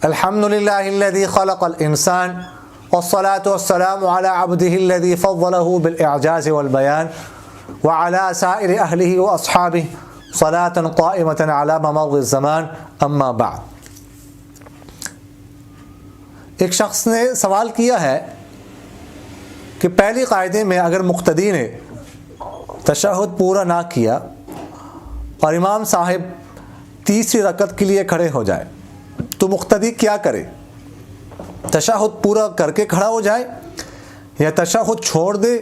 الحمد للہ الذی خلق الانسان والصلاة والسلام على عبده الذي فضله بالإعجاز والبيان وعلى سائر أهله وأصحابه صلاة قائمة على ممر الزمان اما بعد. ایک شخص نے سوال کیا ہے کہ پہلی قاعدے میں اگر مقتدی نے تشہد پورا نہ کیا اور امام صاحب تیسری رکعت کے لیے کھڑے ہو جائے تو مقتدی کیا کرے؟ تشہد پورا کر کے کھڑا ہو جائے یا تشہد چھوڑ دے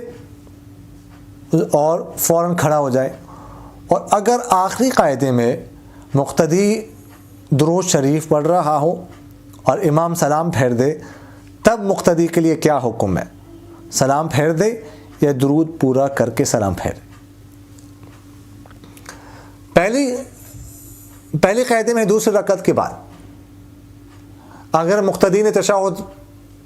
اور فوراً کھڑا ہو جائے؟ اور اگر آخری قاعدے میں مقتدی درود شریف پڑھ رہا ہو اور امام سلام پھیر دے تب مقتدی کے لیے کیا حکم ہے؟ سلام پھیر دے یا درود پورا کر کے سلام پھیرے؟ پہلی قاعدے میں دوسری رکعت کے بعد اگر مقتدی نے تشہد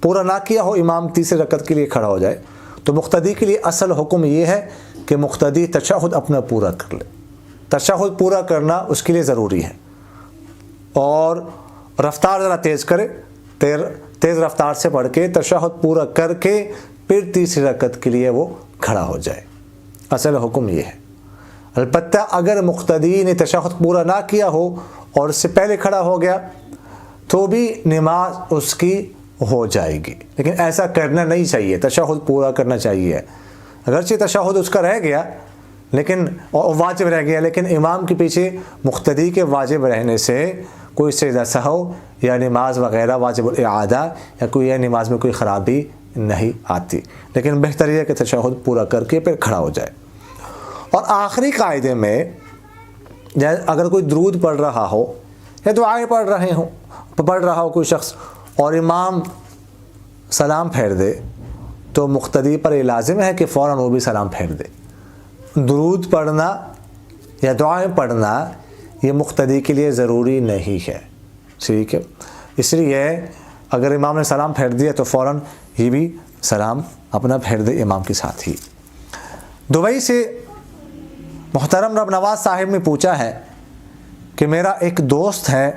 پورا نہ کیا ہو، امام تیسری رکعت کے لیے کھڑا ہو جائے تو مقتدی کے لیے اصل حکم یہ ہے کہ مقتدی تشہد اپنا پورا کر لے. تشہد پورا کرنا اس کے لیے ضروری ہے اور رفتار ذرا تیز کرے، تیز رفتار سے پڑھ کے تشہد پورا کر کے پھر تیسری رکعت کے لیے وہ کھڑا ہو جائے. اصل حکم یہ ہے. البتہ اگر مقتدی نے تشہد پورا نہ کیا ہو اور اس سے پہلے کھڑا ہو گیا تو بھی نماز اس کی ہو جائے گی، لیکن ایسا کرنا نہیں چاہیے. تشہد پورا کرنا چاہیے. اگرچہ تشہد اس کا رہ گیا لیکن واجب رہ گیا، لیکن امام کے پیچھے مقتدی کے واجب رہنے سے کوئی سجدہ سہو یا نماز وغیرہ واجب الاعادہ یا کوئی نماز میں کوئی خرابی نہیں آتی، لیکن بہتر یہ ہے کہ تشہد پورا کر کے پھر کھڑا ہو جائے. اور آخری قاعدے میں اگر کوئی درود پڑھ رہا ہو یا دعائیں پڑھ رہا ہو کوئی شخص اور امام سلام پھیر دے تو مقتدی پر یہ لازم ہے کہ فوراً وہ بھی سلام پھیر دے. درود پڑھنا یا دعائیں پڑھنا یہ مقتدی کے لیے ضروری نہیں ہے، ٹھیک ہے؟ اس لیے اگر امام نے سلام پھیر دیا تو فوراً یہ بھی سلام اپنا پھیر دے امام کے ساتھ ہی. دبئی سے محترم رب نواز صاحب نے پوچھا ہے کہ میرا ایک دوست ہے،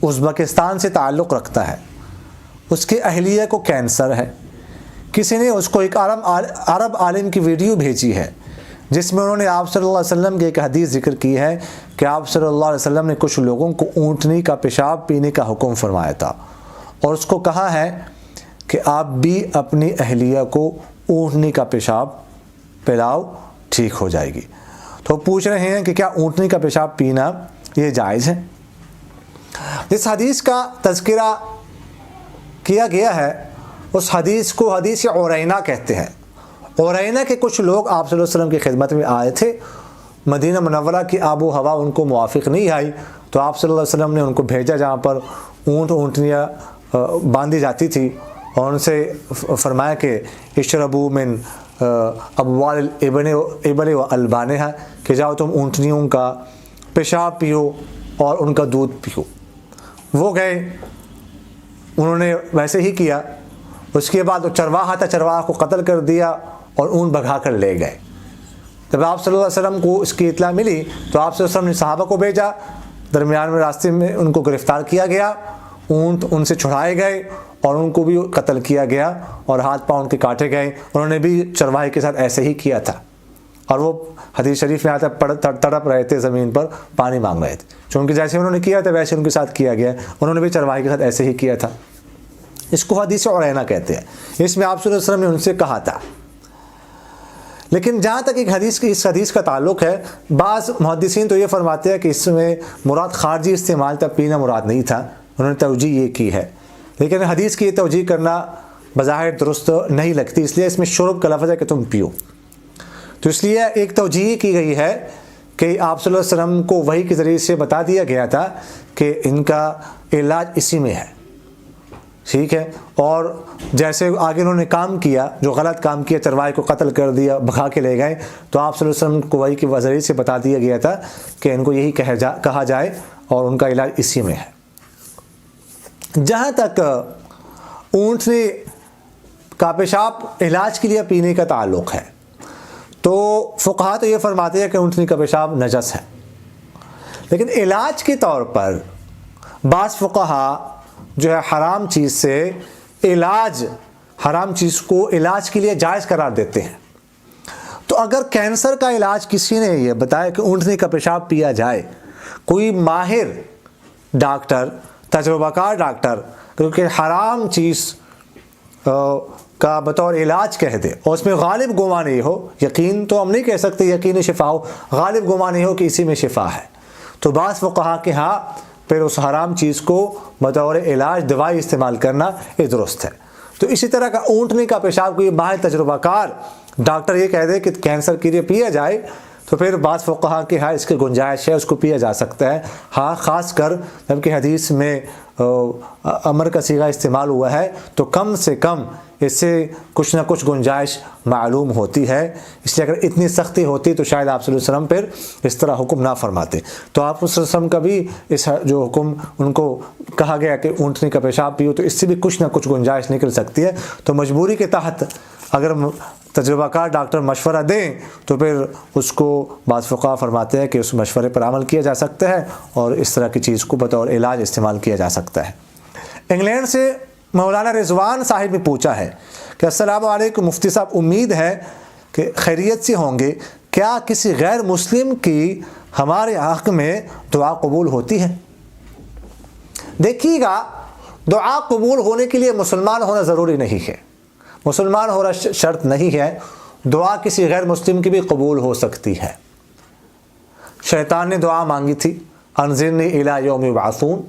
ازبکستان سے تعلق رکھتا ہے، اس کے اہلیہ کو کینسر ہے. کسی نے اس کو ایک عرب عالم کی ویڈیو بھیجی ہے جس میں انہوں نے آپ صلی اللہ علیہ وسلم کی ایک حدیث ذکر کی ہے کہ آپ صلی اللہ علیہ وسلم نے کچھ لوگوں کو اونٹنی کا پیشاب پینے کا حکم فرمایا تھا اور اس کو کہا ہے کہ آپ بھی اپنی اہلیہ کو اونٹنی کا پیشاب پلاؤ، ٹھیک ہو جائے گی. تو پوچھ رہے ہیں کہ کیا اونٹنی کا پیشاب پینا یہ جائز ہے؟ جس حدیث کا تذکرہ کیا گیا ہے اس حدیث کو حدیث عورینہ کہتے ہیں. عورینہ کے کچھ لوگ آپ صلی اللہ علیہ وسلم کی خدمت میں آئے تھے. مدینہ منورہ کی آب و ہوا ان کو موافق نہیں آئی تو آپ صلی اللہ علیہ وسلم نے ان کو بھیجا جہاں پر اونٹنیاں باندھی جاتی تھی اور ان سے فرمایا کہ اشربوا من ابوال الابل و البانہا، کہ جاؤ تم اونٹنیوں کا پیشاب پیو اور ان کا دودھ پیو. وہ گئے، انہوں نے ویسے ہی کیا. اس کے بعد وہ چرواہا تھا، چرواہا کو قتل کر دیا اور اون بھگا کر لے گئے. جب آپ صلی اللہ علیہ وسلم کو اس کی اطلاع ملی تو آپ صلی اللہ علیہ وسلم نے صحابہ کو بھیجا. درمیان میں راستے میں ان کو گرفتار کیا گیا، اونٹ ان سے چھڑائے گئے اور ان کو بھی قتل کیا گیا اور ہاتھ پاؤں ان کے کاٹے گئے. انہوں نے بھی چرواہے کے ساتھ ایسے ہی کیا تھا اور وہ حدیث شریف میں آتا ہے تڑپ رہے تھے، زمین پر پانی مانگ رہے تھے. چونکہ جیسے انہوں نے کیا تھا ویسے ان کے ساتھ کیا گیا. انہوں نے بھی چرواہے کے ساتھ ایسے ہی کیا تھا. اس کو حدیث عورینہ کہتے ہیں. اس میں آپ صلی اللہ علیہ وسلم نے ان سے کہا تھا. لیکن جہاں تک اس حدیث کا تعلق ہے، بعض محدثین تو یہ فرماتے ہیں کہ اس میں مراد خارجی استعمال تھا، پینا مراد نہیں تھا. انہوں نے توجیہ یہ کی ہے، لیکن حدیث کی یہ توجیہ کرنا بظاہر درست نہیں لگتی. اس لیے اس میں شرب کا لفظ ہے کہ تم پیو. تو اس لیے ایک توجیہ کی گئی ہے کہ آپ صلی اللہ علیہ وسلم کو وحی کے ذریعے سے بتا دیا گیا تھا کہ ان کا علاج اسی میں ہے، ٹھیک ہے. اور جیسے آگے انہوں نے کام کیا، جو غلط کام کیا، چرواہے کو قتل کر دیا، بھگا کے لے گئے، تو آپ صلی اللہ علیہ وسلم کو وحی کے ذریعے سے بتا دیا گیا تھا کہ ان کو یہی کہا جائے اور ان کا علاج اسی میں ہے. جہاں تک اونٹنی کا پیشاب علاج کے لیے پینے کا تعلق ہے تو فقہا تو یہ فرماتے ہیں کہ اونٹنی کا پیشاب نجس ہے، لیکن علاج کے طور پر بعض فقہا جو ہے حرام چیز سے علاج، حرام چیز کو علاج کے لیے جائز قرار دیتے ہیں۔ تو اگر کینسر کا علاج کسی نے یہ بتایا کہ اونٹنی کا پیشاب پیا جائے، کوئی ماہر ڈاکٹر، تجربہ کار ڈاکٹر کیونکہ حرام چیز کا بطور علاج کہہ دے اور اس میں غالب گمان نہیں ہو، یقین تو ہم نہیں کہہ سکتے یقینی شفا ہو، غالب گمان نہیں ہو کہ اسی میں شفا ہے، تو بعض فقہا کہ ہاں پھر اس حرام چیز کو بطور علاج دوائی استعمال کرنا یہ درست ہے۔ تو اسی طرح کا اونٹنی کا پیشاب کوئی ماہر تجربہ کار ڈاکٹر یہ کہہ دے کہ کینسر کے لیے پیا جائے، تو پھر بعض فقہا کہ ہاں اس کی گنجائش ہے، اس کو پیا جا سکتا ہے، ہاں خاص کر جبکہ حدیث میں امر کا صیغہ استعمال ہوا ہے تو کم سے کم اس سے کچھ نہ کچھ گنجائش معلوم ہوتی ہے، اس لیے اگر اتنی سختی ہوتی تو شاید آپ صلی اللہ علیہ وسلم پھر اس طرح حکم نہ فرماتے۔ تو آپ صلی اللہ علیہ وسلم کا بھی اس جو حکم ان کو کہا گیا کہ اونٹنی کا پیشاب پیو، تو اس سے بھی کچھ نہ کچھ گنجائش نکل سکتی ہے، تو مجبوری کے تحت اگر تجربہ کار ڈاکٹر مشورہ دیں تو پھر اس کو بعض فقہا فرماتے ہیں کہ اس مشورے پر عمل کیا جا سکتا ہے اور اس طرح کی چیز کو بطور علاج استعمال کیا جا سکتا ہے۔ انگلینڈ سے مولانا رضوان صاحب نے پوچھا ہے کہ السلام علیکم مفتی صاحب، امید ہے کہ خیریت سے ہوں گے، کیا کسی غیر مسلم کی ہمارے حق میں دعا قبول ہوتی ہے؟ دیکھیے گا، دعا قبول ہونے کے لیے مسلمان ہونا ضروری نہیں ہے، مسلمان ہونا شرط نہیں ہے، دعا کسی غیر مسلم کی بھی قبول ہو سکتی ہے۔ شیطان نے دعا مانگی تھی انظرنی الی یوم یبعثون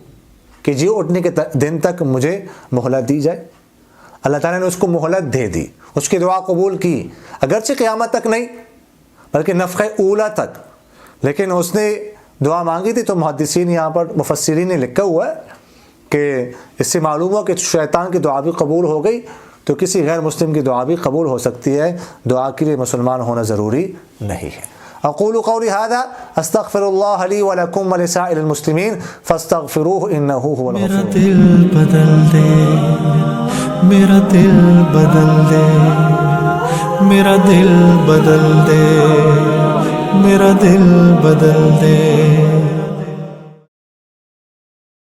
کہ جی اٹھنے کے دن تک مجھے مہلت دی جائے، اللہ تعالیٰ نے اس کو مہلت دے دی، اس کی دعا قبول کی، اگرچہ قیامت تک نہیں بلکہ نفخہ اولا تک، لیکن اس نے دعا مانگی تھی۔ تو محدثین یہاں پر مفسرین نے لکھا ہوا ہے کہ اس سے معلوم ہوا کہ شیطان کی دعا بھی قبول ہو گئی، تو کسی غیر مسلم کی دعا بھی قبول ہو سکتی ہے، دعا کے لیے مسلمان ہونا ضروری نہیں ہے۔ اقول قولی هذا استغفر اللہ لی ولکم ولسائر المسلمین فاستغفروہ انہ هو الغفور۔ میرا دل بدل دے، میرا دل بدل دے، میرا دل بدل دے، میرا دل بدل دے۔